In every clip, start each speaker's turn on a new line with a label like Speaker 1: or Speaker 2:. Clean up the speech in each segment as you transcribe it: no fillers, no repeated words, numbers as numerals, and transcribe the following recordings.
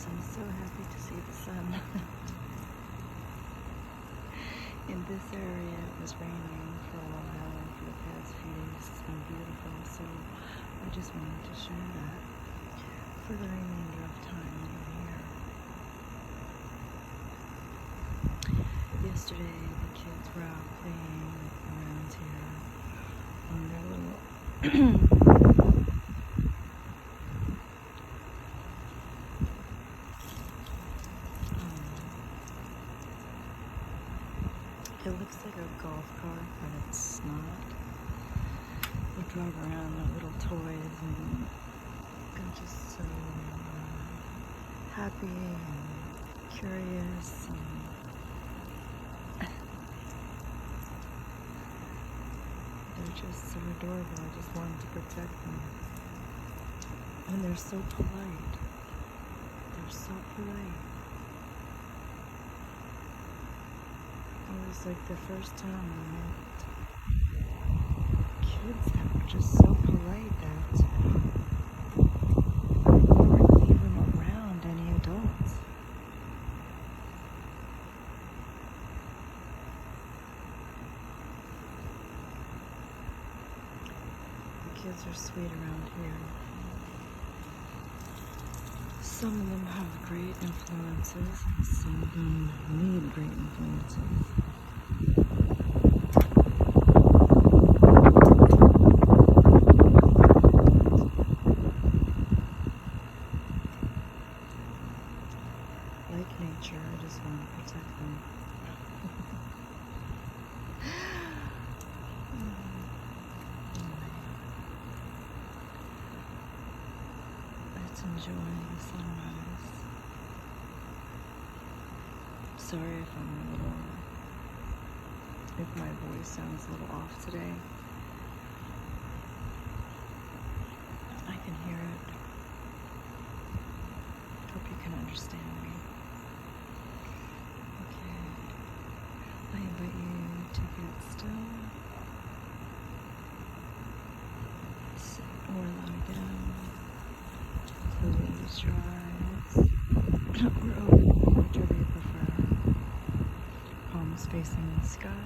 Speaker 1: I'm so happy to see the sun. In this area it was raining for a while, and for the past few days it's been beautiful, so I just wanted to share that for the remainder of time that I'm here. Yesterday the kids were out playing around here on their little it looks like a golf cart, but it's not. They drive around their little toys, and they're just so happy and curious, and they're just so adorable. I just wanted to protect them. And they're so polite. They're so polite. It was like the first time I met kids that were just so polite that they weren't even around any adults. The kids are sweet around here. Some of them have great influences, and some of them need great influences. Like nature, I just want to protect them. Let's enjoy the sunrise. Sorry if my voice sounds a little off today. I can hear it. Hope you can understand me. Okay. I invite you to get still. Sit or lie down. Close your eyes. Or open them, whichever you prefer. Palms facing the sky.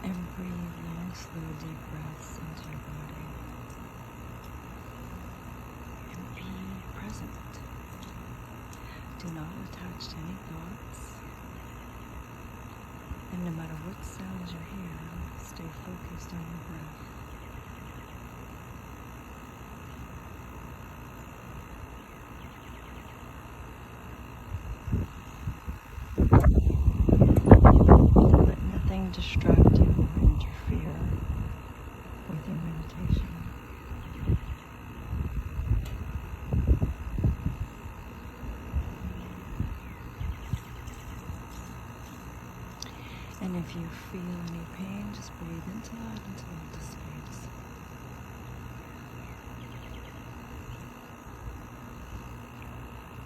Speaker 1: And breathe long, slow, deep breaths into your body. And be present. Do not attach to any thoughts. And no matter what sounds you hear, stay focused on your breath. Let nothing distract you or interfere with your meditation. And if you feel any pain, just breathe into that until it dissipates.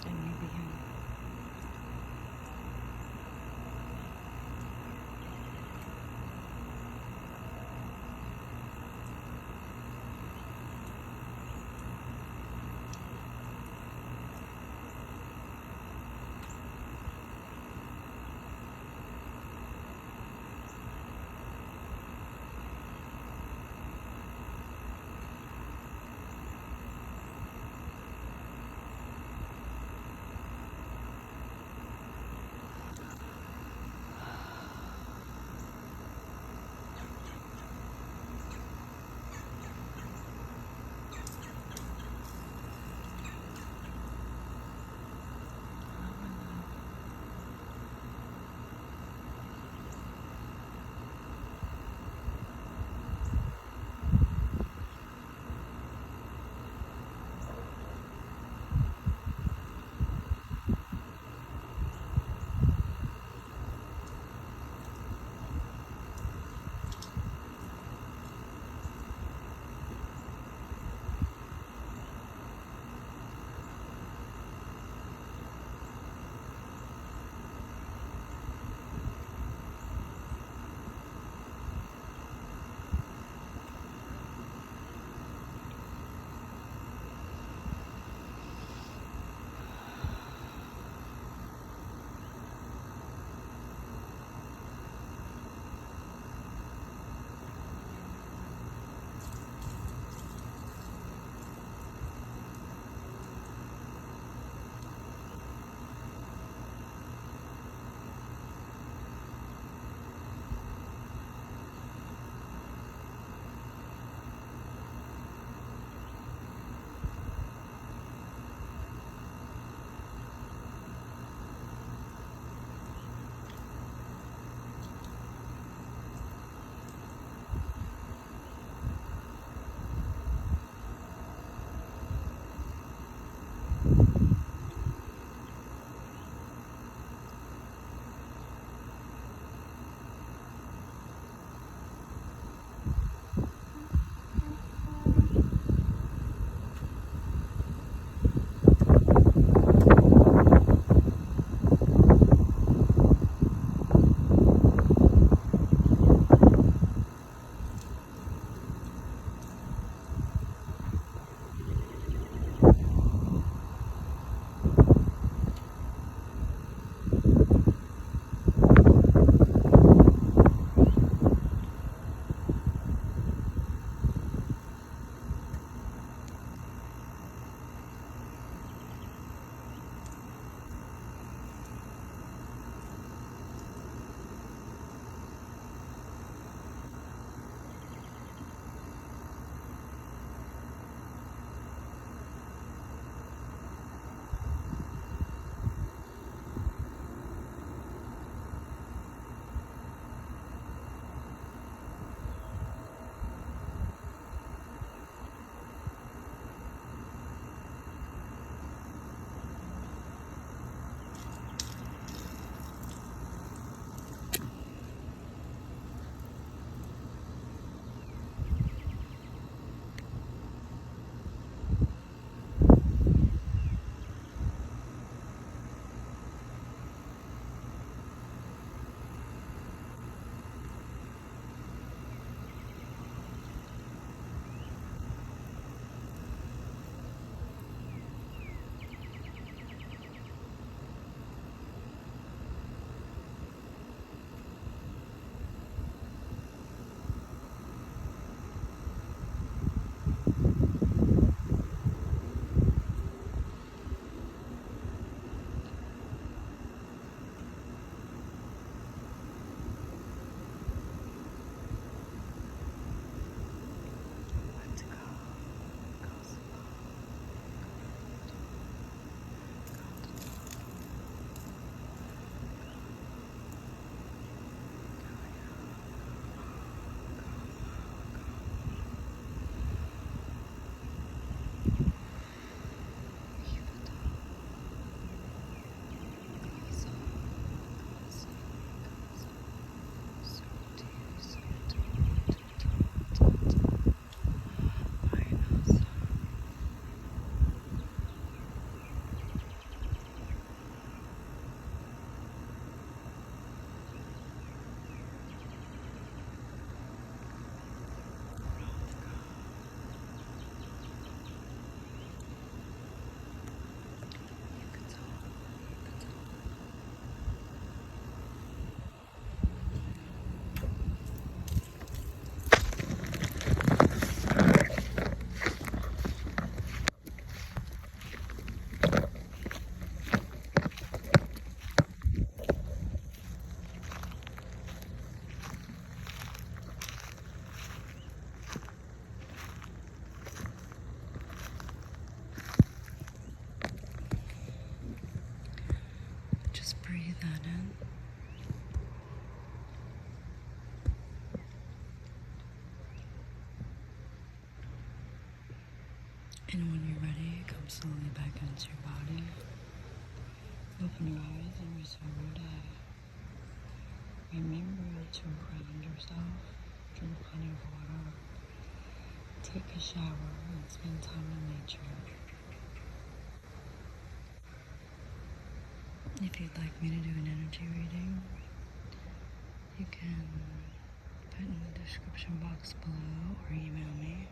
Speaker 1: And we begin. slowly back into your body. Open your eyes and resume your day. Remember to ground yourself, drink plenty of water, take a shower, and spend time in nature. If you'd like me to do an energy reading, you can put in the description box below or email me.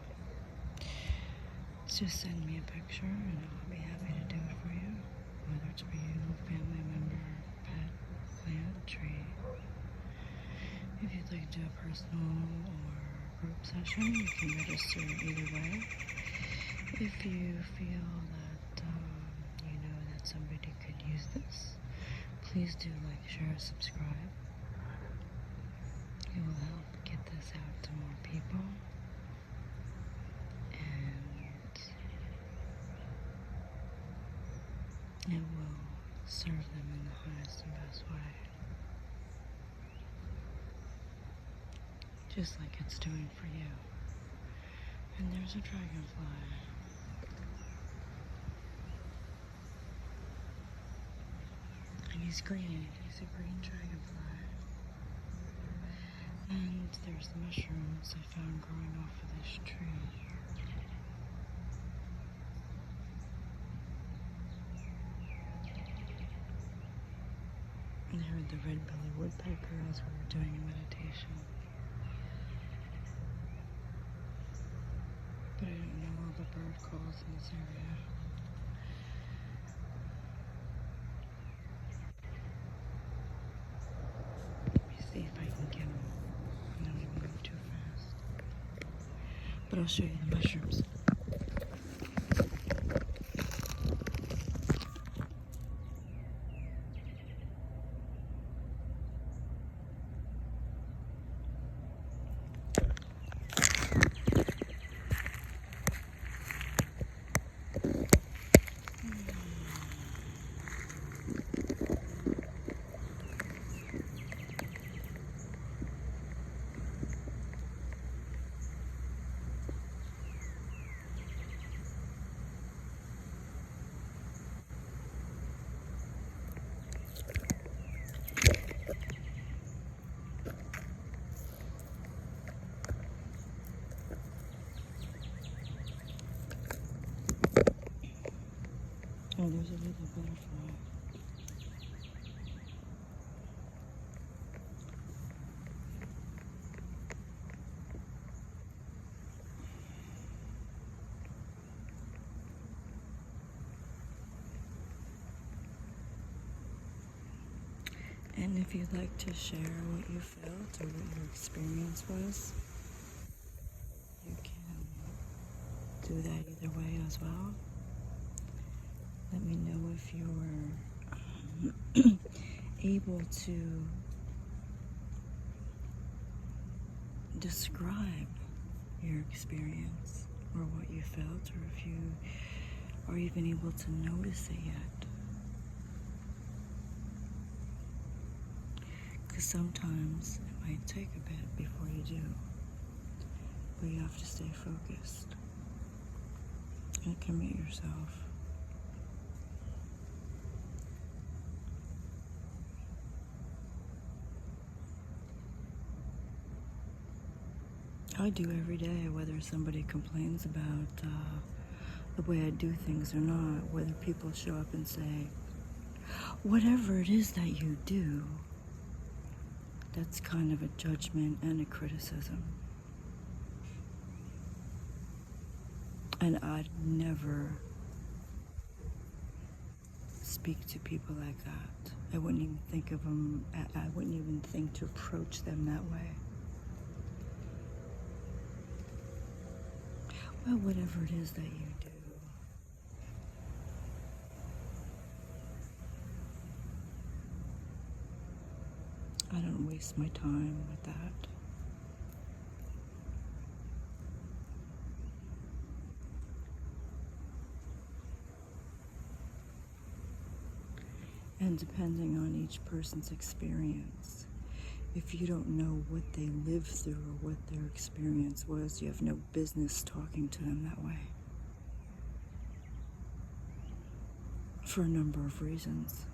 Speaker 1: Just send me a picture and I'll be happy to do it for you. Whether it's for you, family member, pet, plant, tree. If you'd like to do a personal or group session, you can register either way. If you feel that you know that somebody could use this, please do like, share, subscribe. It will help get this out to more people. It will serve them in the highest and best way. Just like it's doing for you. And there's a dragonfly. And he's green. He's a green dragonfly. And there's the mushrooms I found growing off of this tree. And I heard the red-bellied woodpecker as we were doing a meditation. But I don't know all the bird calls in this area. Let me see if I can get them. I don't even move too fast. But I'll show you the mushrooms. Oh, there's a little butterfly. And if you'd like to share what you felt or what your experience was, you can do that either way as well. Let me know if you were able to describe your experience or what you felt, or if you are even able to notice it yet. Because sometimes it might take a bit before you do, but you have to stay focused and commit yourself. I do every day, whether somebody complains about the way I do things or not, whether people show up and say, whatever it is that you do, that's kind of a judgment and a criticism. And I'd never speak to people like that. I wouldn't even think of them, I wouldn't even think to approach them that way. Well, whatever it is that you do. I don't waste my time with that. And depending on each person's experience, if you don't know what they lived through or what their experience was, you have no business talking to them that way. for a number of reasons.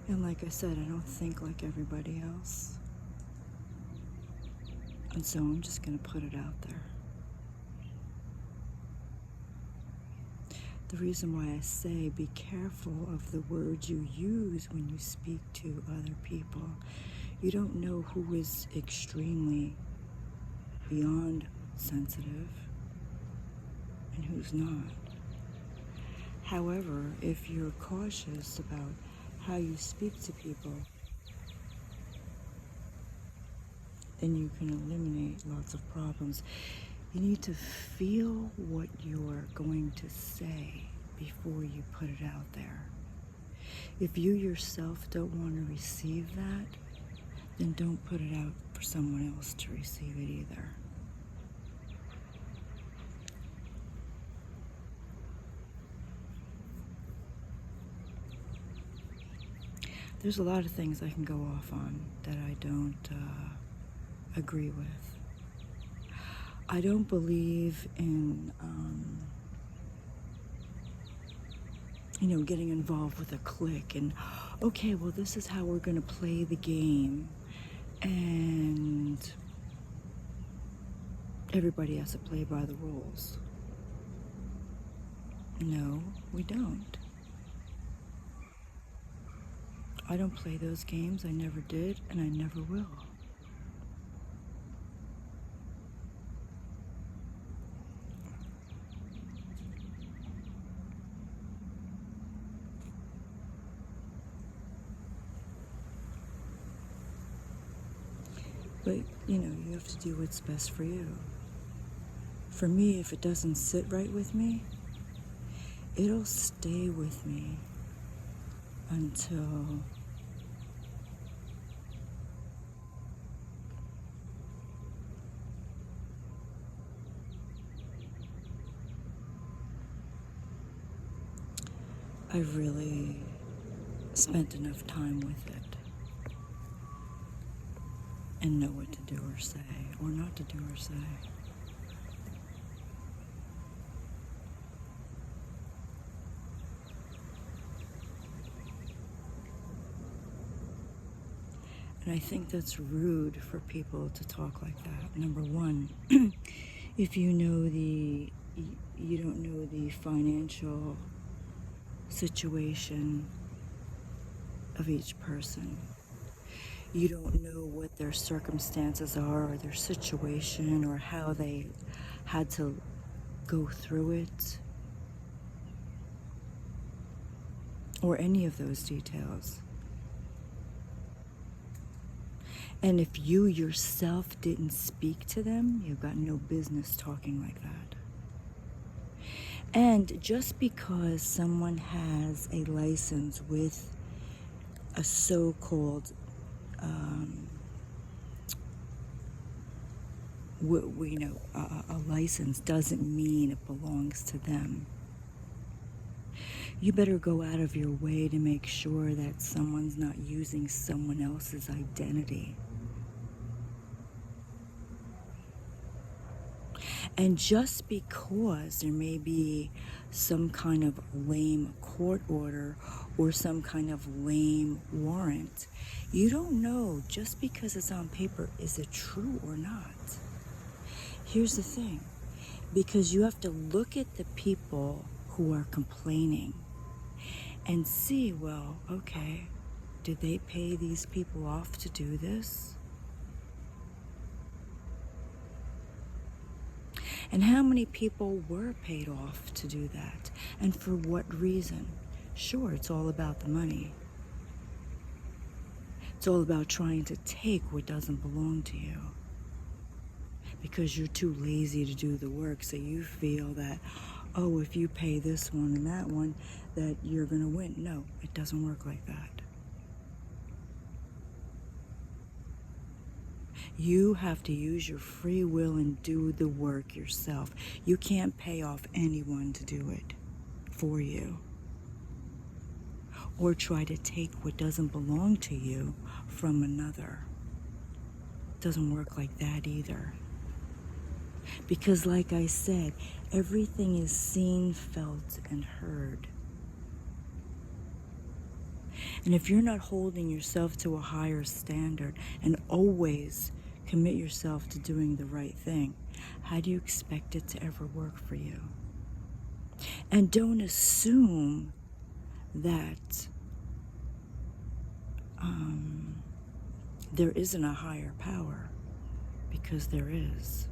Speaker 1: And like I said, I don't think like everybody else. And so I'm just going to put it out there. The reason why I say be careful of the words you use when you speak to other people. You don't know who is extremely beyond sensitive and who's not. However, if you're cautious about how you speak to people, then you can eliminate lots of problems. You need to feel what you're going to say before you put it out there. If you yourself don't want to receive that, then don't put it out for someone else to receive it either. There's a lot of things I can go off on that I don't agree with. I don't believe in, getting involved with a clique and, okay, well, this is how we're going to play the game. And everybody has to play by the rules. No, we don't. I don't play those games. I never did, and I never will. But, you have to do what's best for you. For me, if it doesn't sit right with me, it'll stay with me until I've really spent enough time with it and know what to do or say, or not to do or say. And I think that's rude for people to talk like that. Number one, if you don't know the financial situation of each person. You don't know what their circumstances are, or their situation, or how they had to go through it, or any of those details. And if you yourself didn't speak to them, you've got no business talking like that. And just because someone has a license with a so-called a license doesn't mean it belongs to them. You better go out of your way to make sure that someone's not using someone else's identity. And just because there may be some kind of lame court order or some kind of lame warrant, you don't know, just because it's on paper, is it true or not? Here's the thing, because you have to look at the people who are complaining and see, well, okay, did they pay these people off to do this? And how many people were paid off to do that? And for what reason? Sure, it's all about the money. It's all about trying to take what doesn't belong to you. Because you're too lazy to do the work, so you feel that, oh, if you pay this one and that one, that you're going to win. No, it doesn't work like that. You have to use your free will and do the work yourself. You can't pay off anyone to do it for you. Or try to take what doesn't belong to you from another. It doesn't work like that either. Because like I said, Everything is seen, felt, and heard. And if you're not holding yourself to a higher standard and always commit yourself to doing the right thing, how do you expect it to ever work for you? And don't assume that there isn't a higher power, because there is.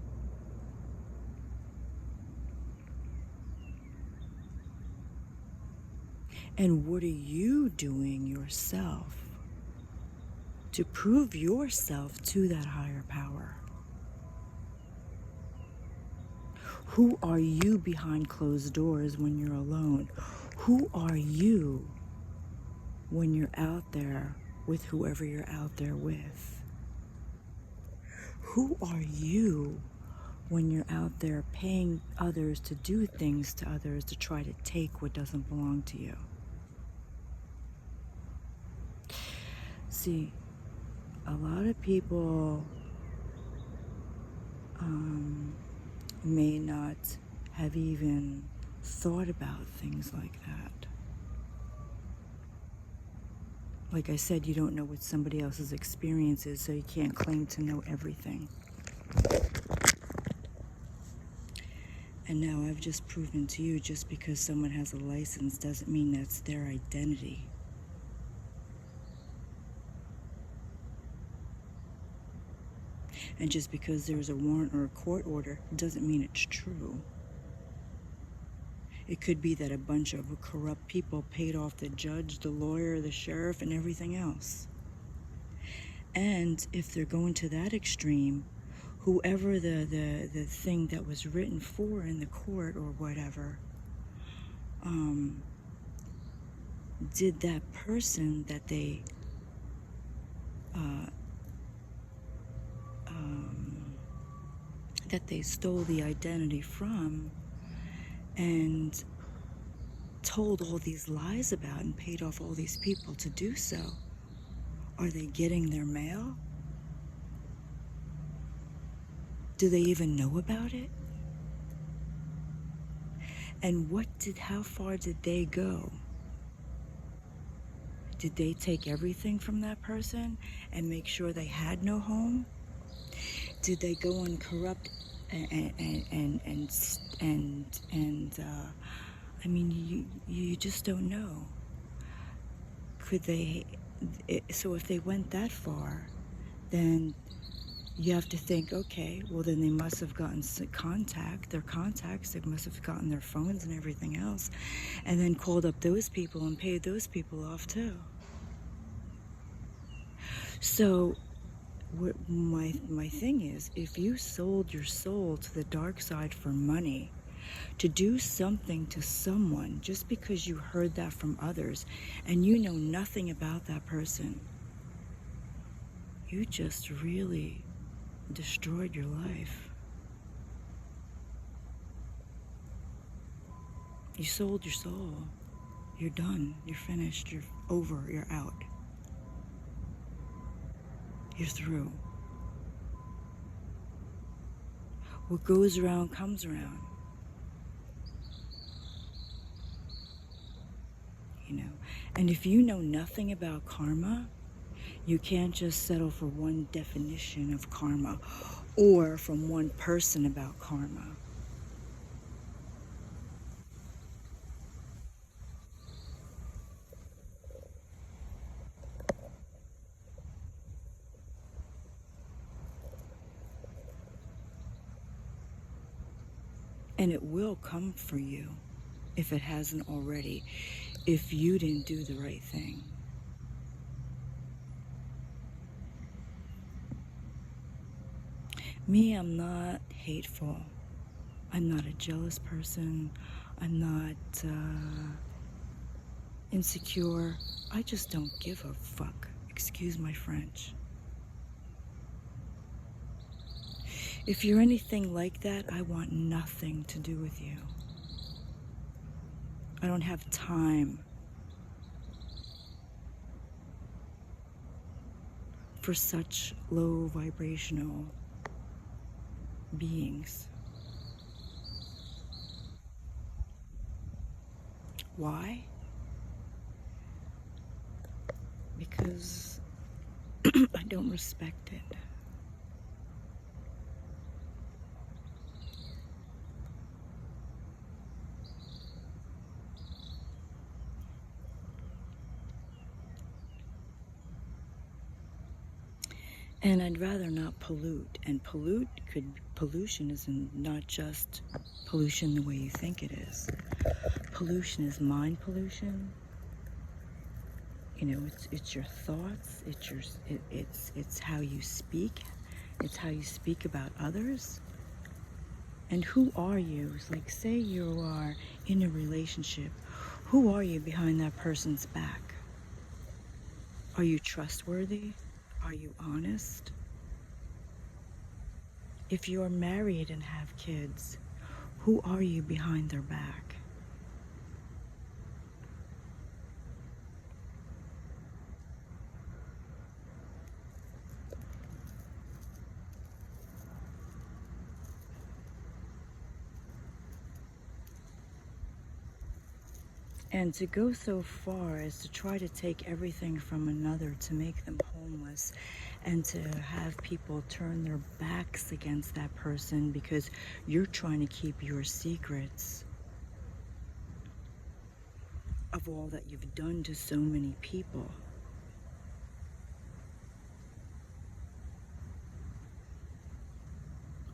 Speaker 1: And what are you doing yourself to prove yourself to that higher power? Who are you behind closed doors when you're alone? Who are you when you're out there with whoever you're out there with? Who are you when you're out there paying others to do things to others to try to take what doesn't belong to you? See, a lot of people may not have even thought about things like that. Like I said, you don't know what somebody else's experience is, so you can't claim to know everything. And now I've just proven to you, just because someone has a license doesn't mean that's their identity. And just because there's a warrant or a court order doesn't mean it's true. It could be that a bunch of corrupt people paid off the judge, the lawyer, the sheriff, and everything else. And if they're going to that extreme, whoever the thing that was written for in the court or whatever, did that person that they stole the identity from and told all these lies about and paid off all these people to do so, are they getting their mail? Do they even know about it? And how far did they go? Did they take everything from that person and make sure they had no home? Did they go and corrupt I mean, you just don't know. Could they? So if they went that far, then you have to think, okay, well then they must have gotten their contacts, they must have gotten their phones and everything else, and then called up those people and paid those people off too. So what my thing is, if you sold your soul to the dark side for money, to do something to someone just because you heard that from others and you know nothing about that person, you just really destroyed your life. You sold your soul. You're done. You're finished. You're over. You're out. You're through. What goes around comes around. You know, and if you know nothing about karma, you can't just settle for one definition of karma or from one person about karma. And it will come for you if it hasn't already, if you didn't do the right thing. Me, I'm not hateful. I'm not a jealous person. I'm not insecure. I just don't give a fuck. Excuse my French. If you're anything like that, I want nothing to do with you. I don't have time for such low vibrational beings. Why? Because I don't respect it. And I'd rather not pollute. And pollution isn't not just pollution the way you think it is. Pollution is mind pollution. You know, it's your thoughts. It's how you speak. It's how you speak about others. And who are you? It's like, say you are in a relationship. Who are you behind that person's back? Are you trustworthy? Are you honest? If you're married and have kids, who are you behind their back? And to go so far as to try to take everything from another to make them homeless, and to have people turn their backs against that person because you're trying to keep your secrets of all that you've done to so many people.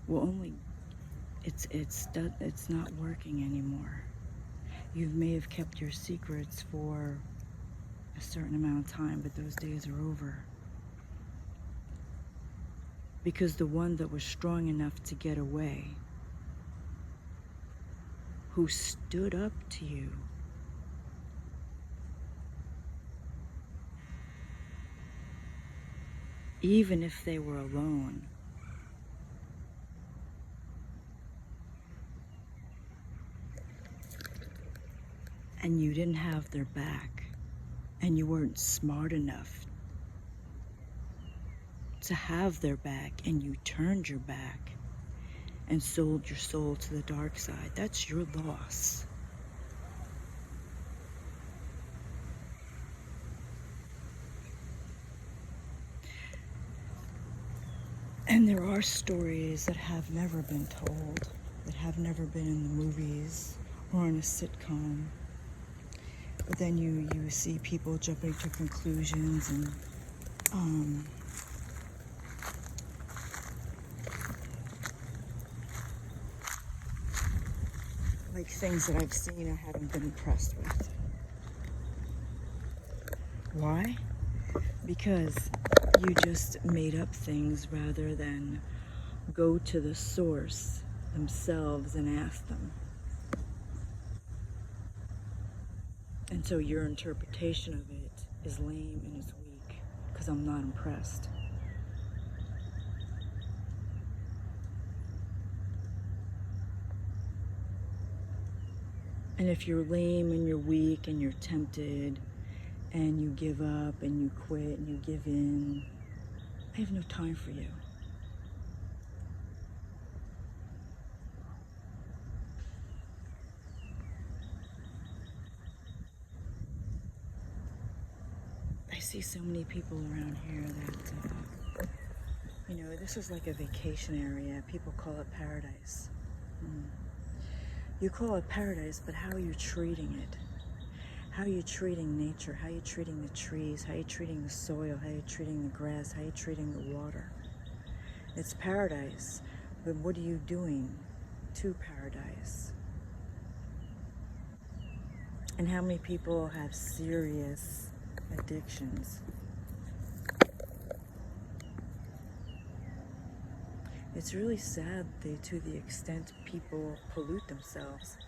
Speaker 1: Well, only it's not working anymore. You may have kept your secrets for a certain amount of time, but those days are over. Because the one that was strong enough to get away, who stood up to you, even if they were alone, and you didn't have their back, and you weren't smart enough to have their back, and you turned your back and sold your soul to the dark side, that's your loss. And there are stories that have never been told, that have never been in the movies or in a sitcom. But then you see people jumping to conclusions and like things that I've seen I haven't been impressed with. Why? Because you just made up things rather than go to the source themselves and ask them. And so your interpretation of it is lame and is weak, because I'm not impressed. And if you're lame and you're weak and you're tempted and you give up and you quit and you give in, I have no time for you. I see so many people around here that, you know, this is like a vacation area. People call it paradise. You call it paradise, but how are you treating it? How are you treating nature? How are you treating the trees? How are you treating the soil? How are you treating the grass? How are you treating the water? It's paradise, but what are you doing to paradise? And how many people have serious addictions? It's really sad to the extent people pollute themselves.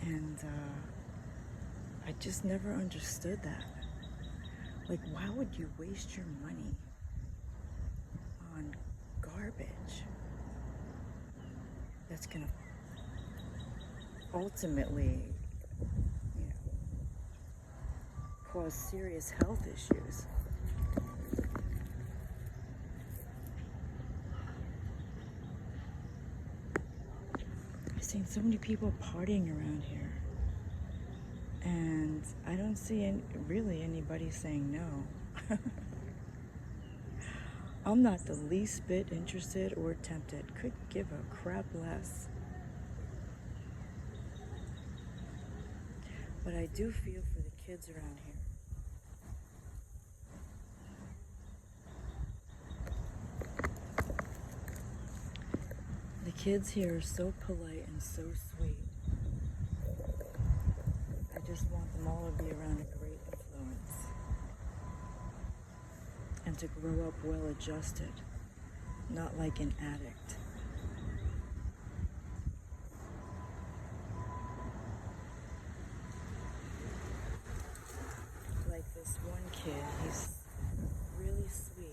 Speaker 1: And I just never understood that. Like, why would you waste your money on garbage that's gonna ultimately, you know, cause serious health issues? I've seen so many people partying around here. And I don't see really anybody saying no. I'm not the least bit interested or tempted. Could give a crap less. But I do feel for the kids around here. The kids here are so polite and so sweet. I just want them all to be around a great influence. And to grow up well adjusted, not like an addict. Like this one kid, he's really sweet.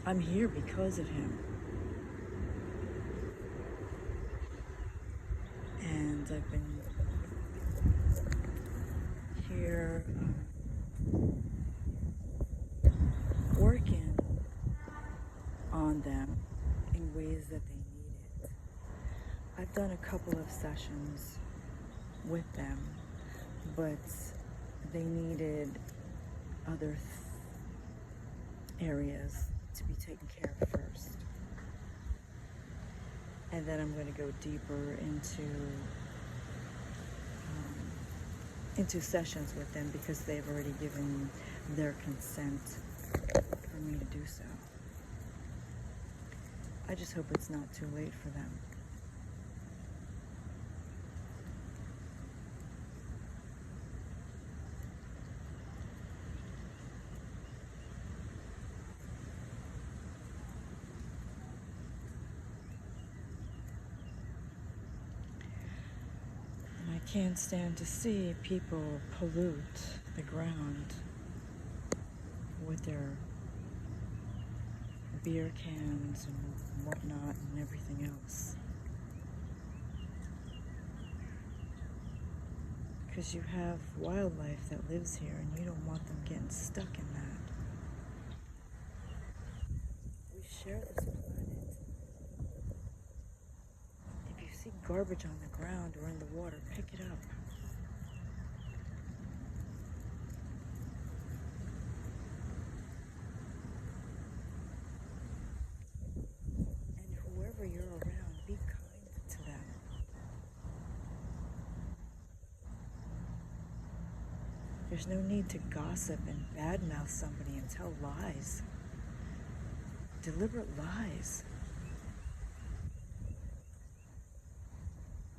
Speaker 1: I'm here because of him. And I've been here working on them in ways that they need it. I've done a couple of sessions with them, but they needed other areas to be taken care of first. And then I'm going to go deeper into sessions with them because they've already given their consent for me to do so. I just hope it's not too late for them. I can't stand to see people pollute the ground with their beer cans and whatnot and everything else. Because you have wildlife that lives here and you don't want them getting stuck in that. We share this planet. If you see garbage on the ground or in the water, pick it up. And whoever you're around, be kind to them. There's no need to gossip and badmouth somebody and tell lies. Deliberate lies.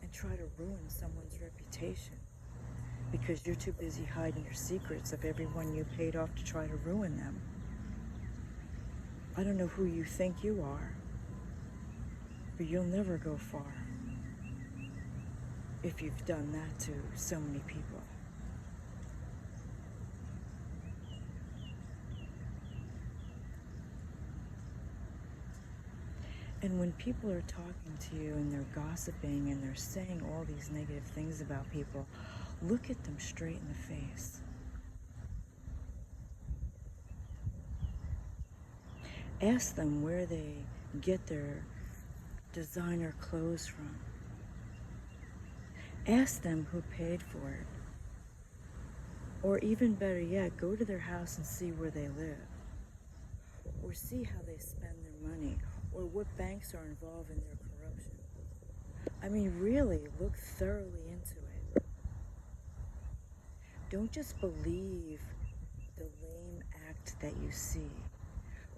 Speaker 1: And try to ruin someone's reputation because you're too busy hiding your secrets of everyone you paid off to try to ruin them. I don't know who you think you are, but you'll never go far if you've done that to so many people. And when people are talking to you and they're gossiping and they're saying all these negative things about people, look at them straight in the face. Ask them where they get their designer clothes from. Ask them who paid for it. Or even better yet, go to their house and see where they live. Or see how they spend their money. Or what banks are involved in their corruption. I mean, really, look thoroughly into it. Don't just believe the lame act that you see,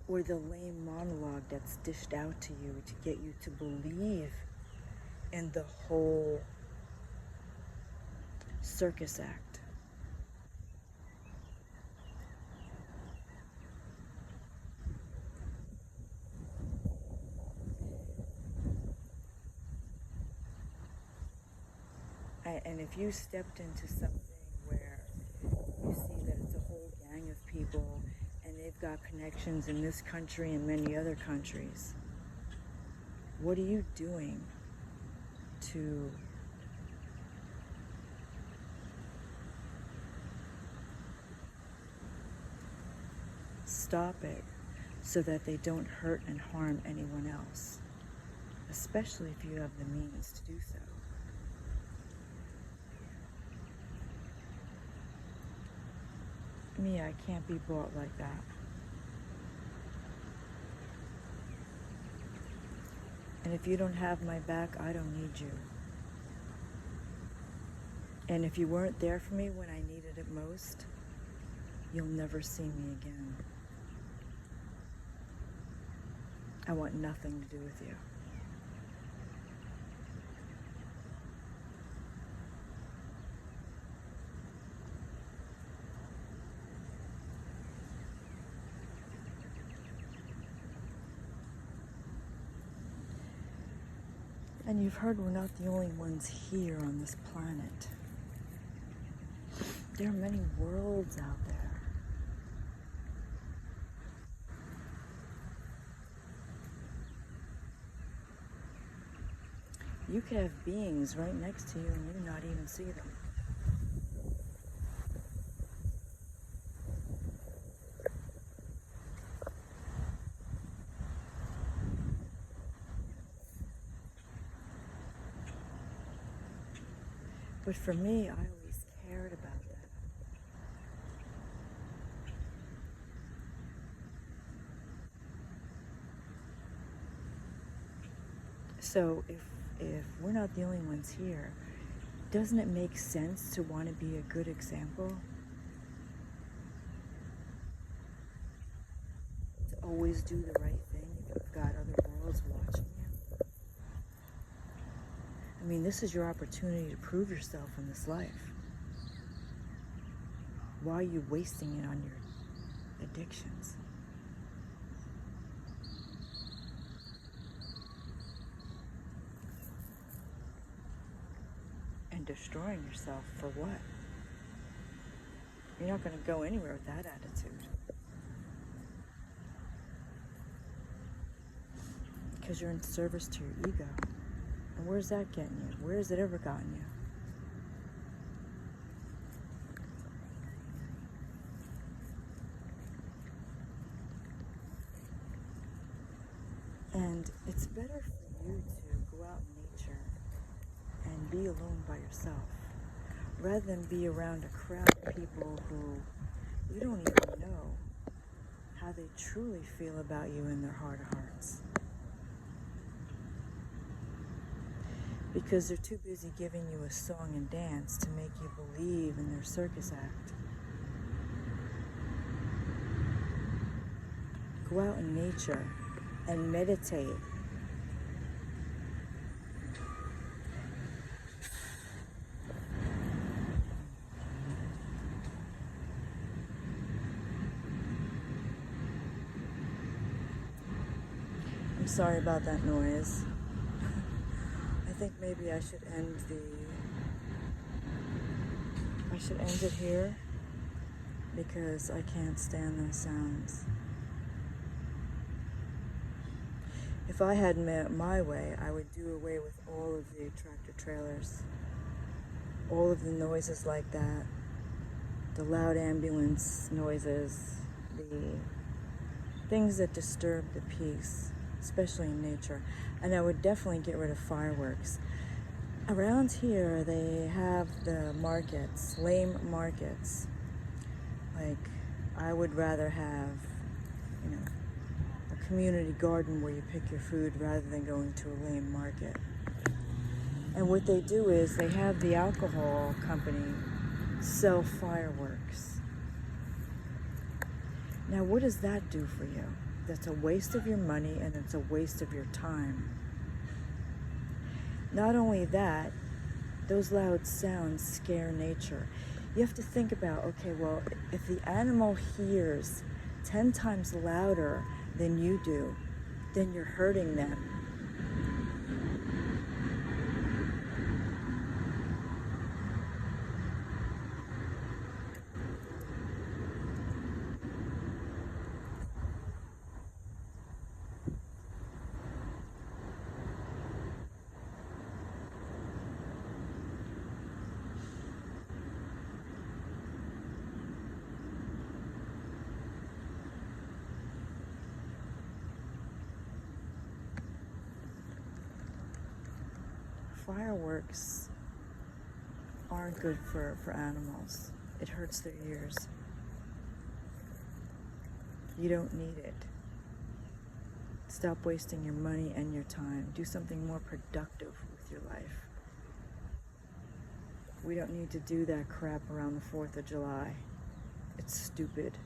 Speaker 1: or the lame monologue that's dished out to you to get you to believe in the whole circus act. And if you stepped into something where you see that it's a whole gang of people and they've got connections in this country and many other countries, what are you doing to stop it? so that they don't hurt and harm anyone else, especially if you have the means to do so. Me, I can't be bought like that. And if you don't have my back, I don't need you. And if you weren't there for me when I needed it most, you'll never see me again. I want nothing to do with you. And you've heard we're not the only ones here on this planet. There are many worlds out there. You could have beings right next to you and you not even see them. But for me, I always cared about that. So if we're not the only ones here, doesn't it make sense to want to be a good example? To always do the right thing if you've got other worlds watching you? I mean, this is your opportunity to prove yourself in this life. Why are you wasting it on your addictions? And destroying yourself for what? You're not going to go anywhere with that attitude. Because you're in service to your ego. And where's that getting you? Where has it ever gotten you? And it's better for you to go out in nature and be alone by yourself, rather than be around a crowd of people who you don't even know how they truly feel about you in their heart of hearts. Because they're too busy giving you a song and dance to make you believe in their circus act. Go out in nature and meditate. I'm sorry about that noise. I think maybe I should end it here because I can't stand those sounds. If I had it my way, I would do away with all of the tractor trailers, all of the noises like that, the loud ambulance noises, the things that disturb the peace, especially in nature. And I would definitely get rid of fireworks. Around here, they have the markets, lame markets. Like, I would rather have, a community garden where you pick your food rather than going to a lame market. And what they do is they have the alcohol company sell fireworks. Now, what does that do for you? That's a waste of your money and it's a waste of your time. Not only that, those loud sounds scare nature. You have to think about, okay, well, if the animal hears 10 times louder than you do, then you're hurting them. fireworks aren't good for animals. It hurts their ears. You don't need it. Stop wasting your money and your time. Do something more productive with your life. We don't need to do that crap around the 4th of July. It's stupid.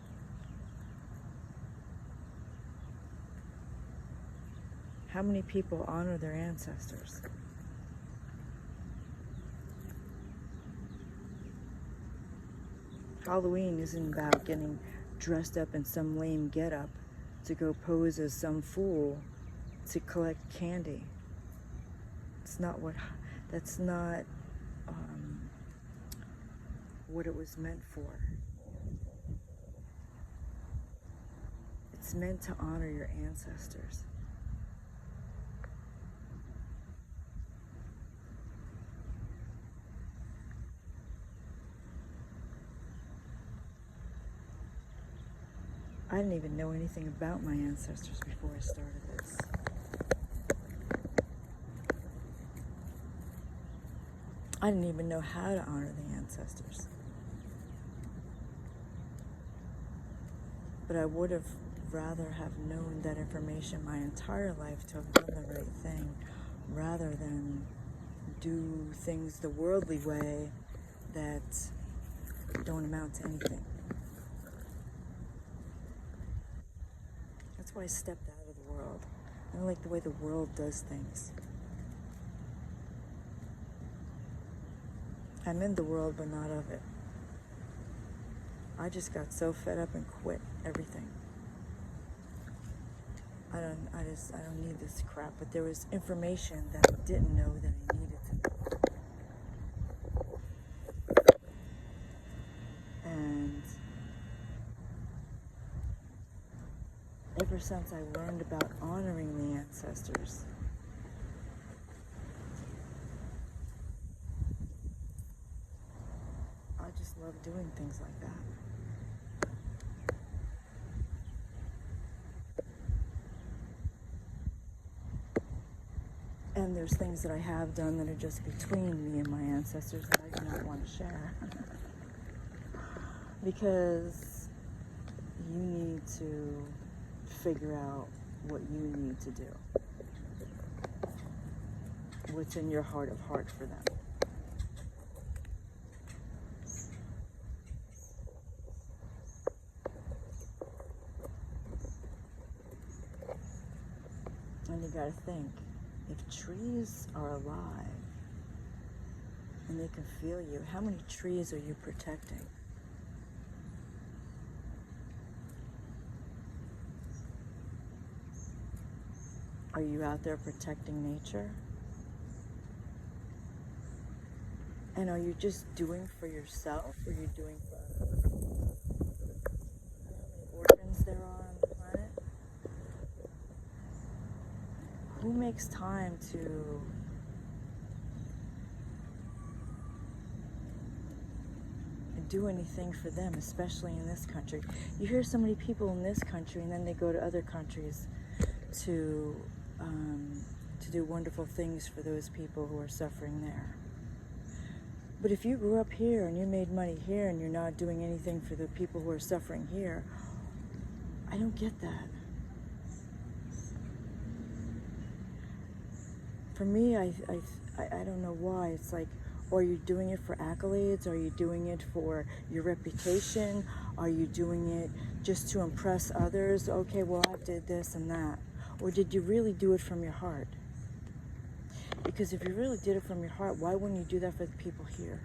Speaker 1: How many people honor their ancestors? Halloween isn't about getting dressed up in some lame getup to go pose as some fool to collect candy. That's not what it was meant for. It's meant to honor your ancestors. I didn't even know anything about my ancestors before I started this. I didn't even know how to honor the ancestors. But I would have rather have known that information my entire life to have done the right thing, rather than do things the worldly way that don't amount to anything. That's why I stepped out of the world. I don't like the way the world does things. I'm in the world, but not of it. I just got so fed up and quit everything. I don't need this crap, but there was information that I didn't know that I needed to know. And ever since I learned about honoring the ancestors, I just love doing things like that. And there's things that I have done that are just between me and my ancestors that I do not want to share. Because you need to figure out what you need to do. What's in your heart of heart for them. And you gotta think, if trees are alive and they can feel you, how many trees are you protecting? Are you out there protecting nature? And are you just doing for yourself, or are you doing for others? You know how many orphans there are on the planet? Who makes time to do anything for them, especially in this country? You hear so many people in this country, and then they go to other countries to do wonderful things for those people who are suffering there. But if you grew up here and you made money here and you're not doing anything for the people who are suffering here, I don't get that. For me, I don't know why. It's like, are you doing it for accolades? Are you doing it for your reputation? Are you doing it just to impress others? Okay, well, I did this and that. Or did you really do it from your heart? Because if you really did it from your heart, why wouldn't you do that for the people here?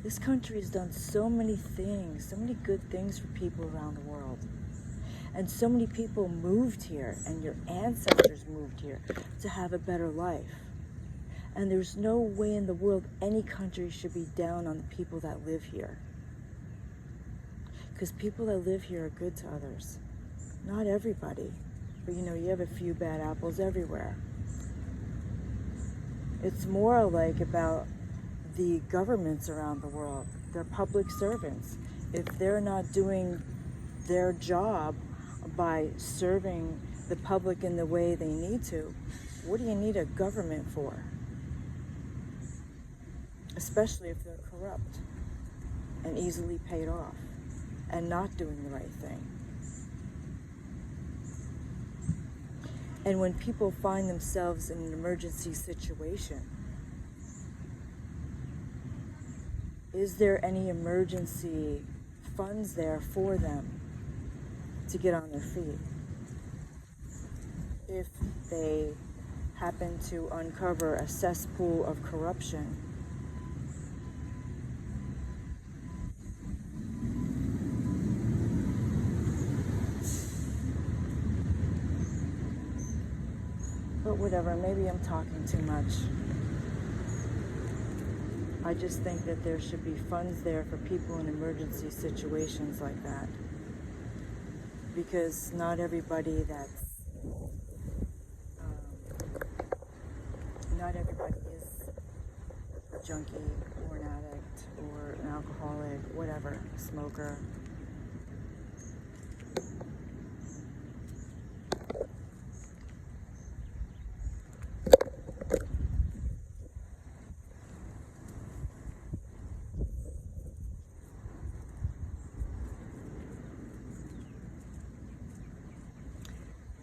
Speaker 1: This country has done so many things, so many good things for people around the world. And so many people moved here, and your ancestors moved here to have a better life. And there's no way in the world any country should be down on the people that live here. Because people that live here are good to others. Not everybody, but you have a few bad apples everywhere. It's more like about the governments around the world. They're public servants. If they're not doing their job by serving the public in the way they need to, what do you need a government for? Especially if they're corrupt and easily paid off and not doing the right thing. And when people find themselves in an emergency situation, is there any emergency funds there for them to get on their feet? If they happen to uncover a cesspool of corruption, but whatever, maybe I'm talking too much. I just think that there should be funds there for people in emergency situations like that. Because not everybody is a junkie or an addict or an alcoholic, whatever, a smoker.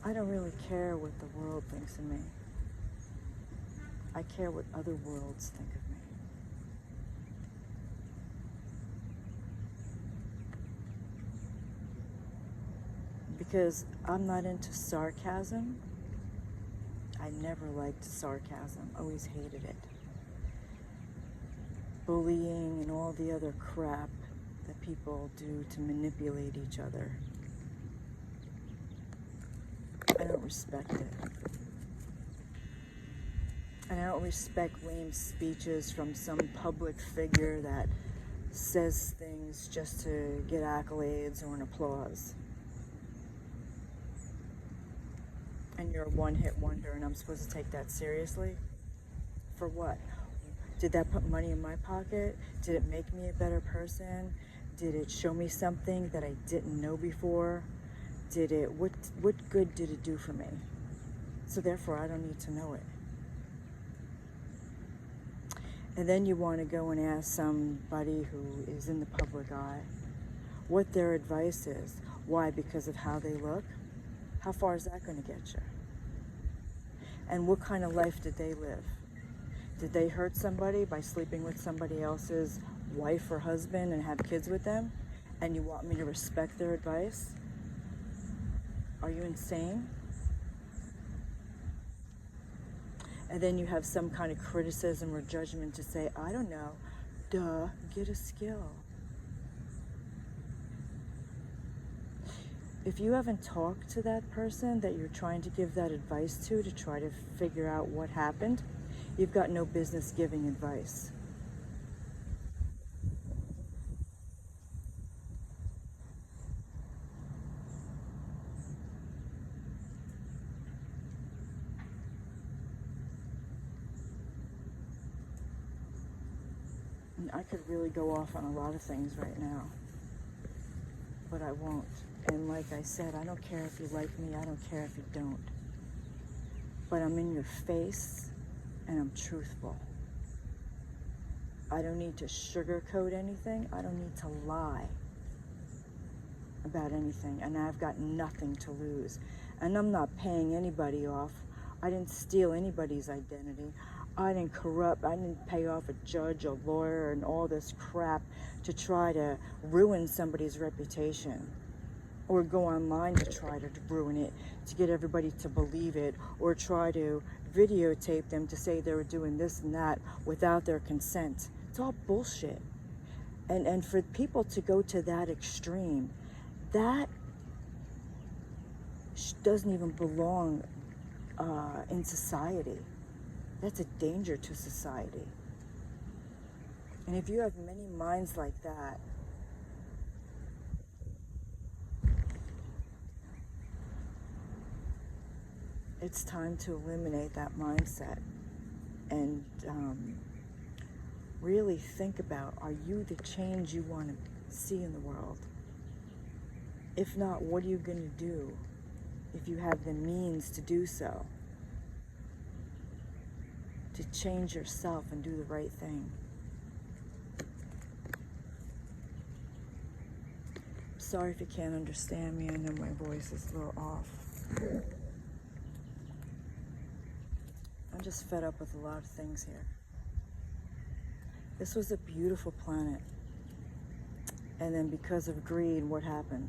Speaker 1: I don't really care what the world thinks of me. I care what other worlds think of me. Because I'm not into sarcasm. I never liked sarcasm, always hated it. Bullying and all the other crap that people do to manipulate each other. I don't respect it. And I don't respect lame speeches from some public figure that says things just to get accolades or an applause. And you're a one-hit wonder and I'm supposed to take that seriously? For what? Did that put money in my pocket? Did it make me a better person? Did it show me something that I didn't know before? What good did it do for me? So therefore, I don't need to know it. And then you want to go and ask somebody who is in the public eye what their advice is. Why? Because of how they look? How far is that going to get you? And what kind of life did they live? Did they hurt somebody by sleeping with somebody else's wife or husband and have kids with them? And you want me to respect their advice? Are you insane? And then you have some kind of criticism or judgment to say, I don't know, duh, get a skill. If you haven't talked to that person that you're trying to give that advice to try to figure out what happened, you've got no business giving advice. And I could really go off on a lot of things right now, but I won't. And like I said, I don't care if you like me, I don't care if you don't. But I'm in your face and I'm truthful. I don't need to sugarcoat anything. I don't need to lie about anything. And I've got nothing to lose. And I'm not paying anybody off. I didn't steal anybody's identity. I didn't pay off a judge, a lawyer, and all this crap to try to ruin somebody's reputation. Or go online to try to ruin it, to get everybody to believe it, or try to videotape them to say they were doing this and that without their consent. It's all bullshit. And for people to go to that extreme, that doesn't even belong in society. That's a danger to society. And if you have many minds like that, it's time to eliminate that mindset and really think about, are you the change you want to see in the world? If not, what are you going to do if you have the means to do so, to change yourself and do the right thing. Sorry if you can't understand me. I know my voice is a little off. I'm just fed up with a lot of things here. This was a beautiful planet. And then because of greed, what happened?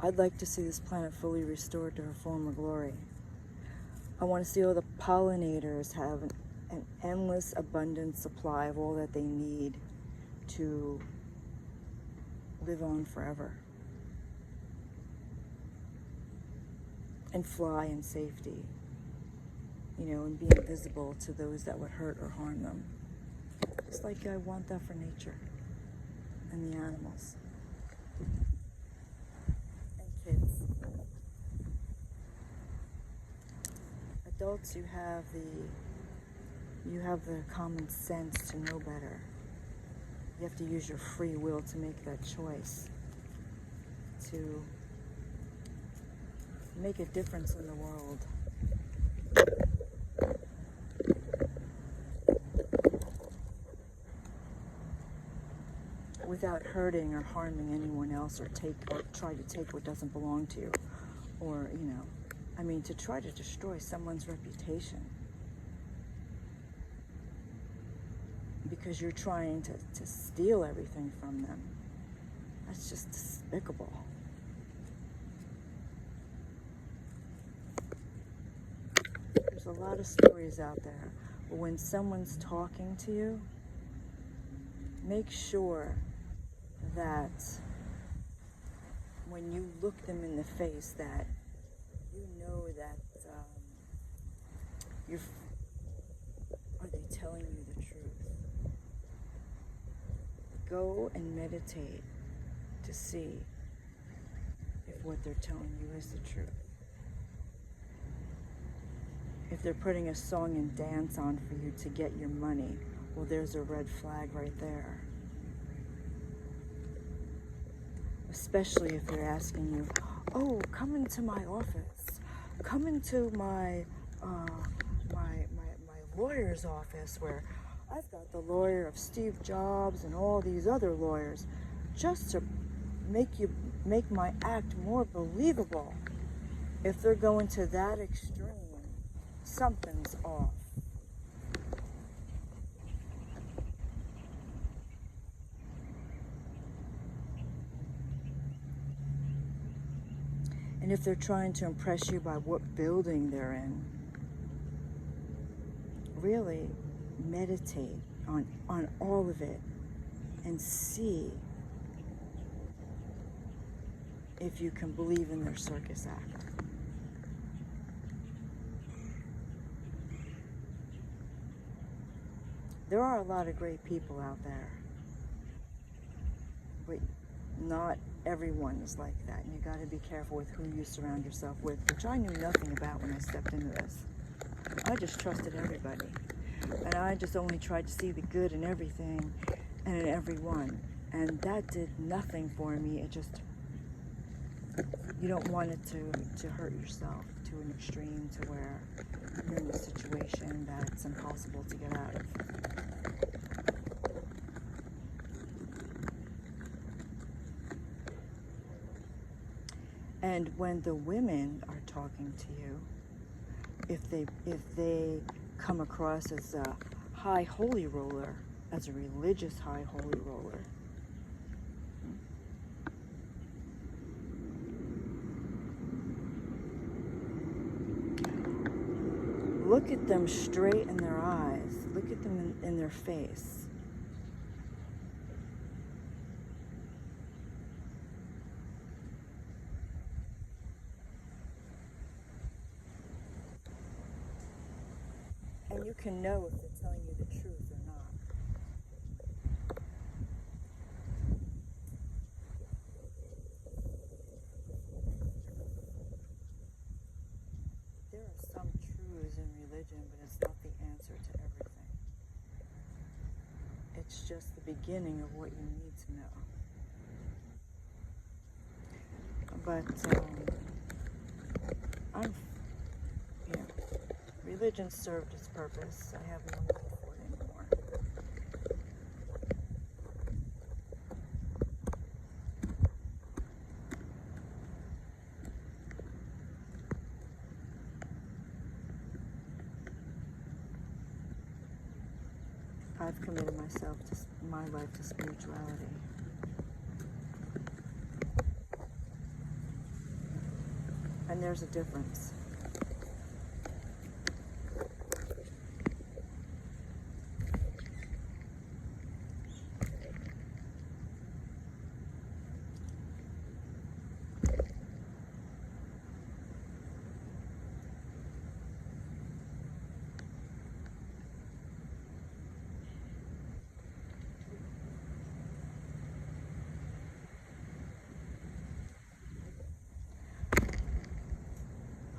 Speaker 1: I'd like to see this planet fully restored to her former glory. I want to see all the pollinators have an endless abundant supply of all that they need to live on forever. And fly in safety, you know, and be invisible to those that would hurt or harm them. Just like I want that for nature and the animals. And kids. Adults, you have the common sense to know better. You have to use your free will to make that choice, to make a difference in the world. Without hurting or harming anyone else, or try to take what doesn't belong to you, or, you know, I mean, to try to destroy someone's reputation because you're trying to steal everything from them. That's just despicable. There's a lot of stories out there, but when someone's talking to you, make sure that when you look them in the face, that you know that are they telling you the truth? Go and meditate to see if what they're telling you is the truth. If they're putting a song and dance on for you to get your money, well, there's a red flag right there. Especially if they're asking you, oh, come into my office, come into my lawyer's office where I've got the lawyer of Steve Jobs and all these other lawyers, just to make my act more believable. If they're going to that extreme, something's off. And if they're trying to impress you by what building they're in, really meditate on all of it and see if you can believe in their circus act. There are a lot of great people out there, but not everyone is like that, and you got to be careful with who you surround yourself with, which I knew nothing about when I stepped into this. I just trusted everybody, and I just only tried to see the good in everything and in everyone, and that did nothing for me. It just, you don't want it to hurt yourself to an extreme to where you're in a situation that's impossible to get out of. And when the women are talking to you, if they come across as a high holy roller, as a religious high holy roller, look at them straight in their eyes. Look at them in their face. And you can know if they're telling you the truth or not. There are some truths in religion, but it's not the answer to everything. It's just the beginning of what you need to know. But you know, religion served its purpose. I have no need for it anymore. I've committed my life to spirituality. And there's a difference.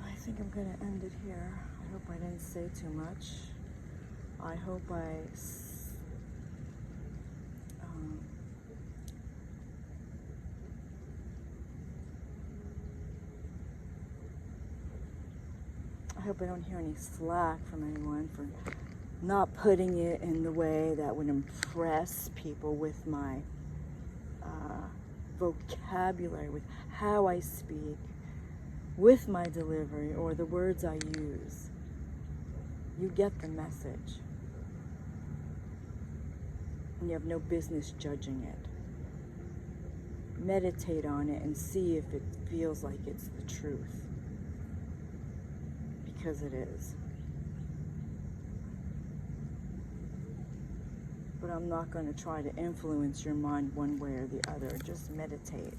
Speaker 1: I think I'm going to end it here. I hope I didn't say too much. I hope I hope I don't hear any slack from anyone for not putting it in the way that would impress people with my vocabulary, with how I speak, with my delivery, or the words I use. You get the message. And you have no business judging it. Meditate on it and see if it feels like it's the truth. Because it is. But I'm not going to try to influence your mind one way or the other. Just meditate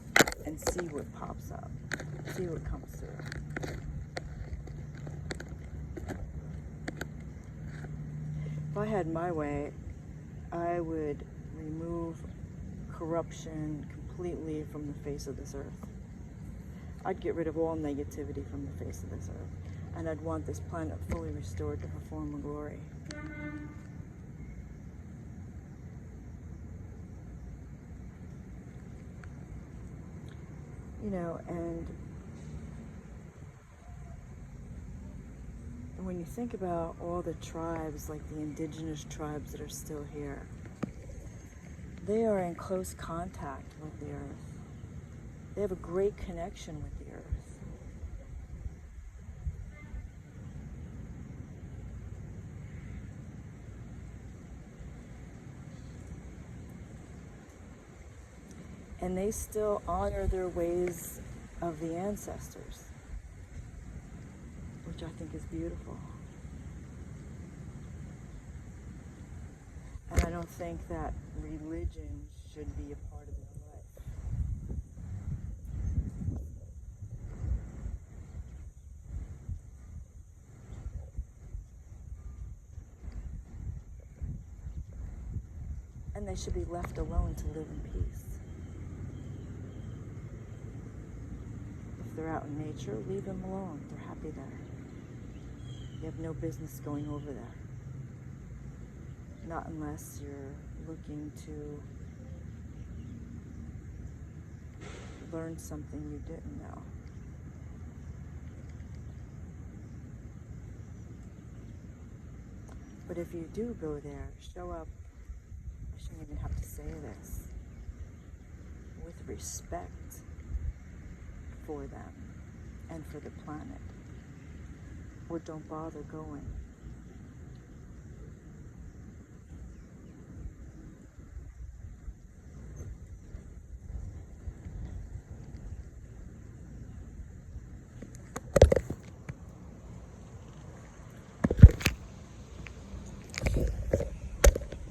Speaker 1: and see what pops up. See what comes through. If I had my way, I would remove corruption completely from the face of this earth. I'd get rid of all negativity from the face of this earth. And I'd want this planet fully restored to her former glory. You know, and when you think about all the tribes, like the indigenous tribes that are still here, they are in close contact with the earth. They have a great connection with the earth. And they still honor their ways of the ancestors, which I think is beautiful. And I don't think that religion should be a part of their life. And they should be left alone to live in peace. They're out in nature, leave them alone. They're happy there. You have no business going over there. Not unless you're looking to learn something you didn't know. But if you do go there, show up, I shouldn't even have to say this, with respect for them and for the planet, or don't bother going.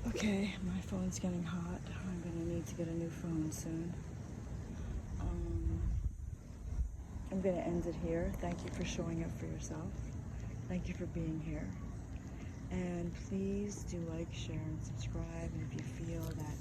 Speaker 1: Okay, my phone's getting hot. I'm gonna need to get a new phone soon. I'm going to end it here. Thank you for showing up for yourself. Thank you for being here. And please do like, share, and subscribe. And if you feel that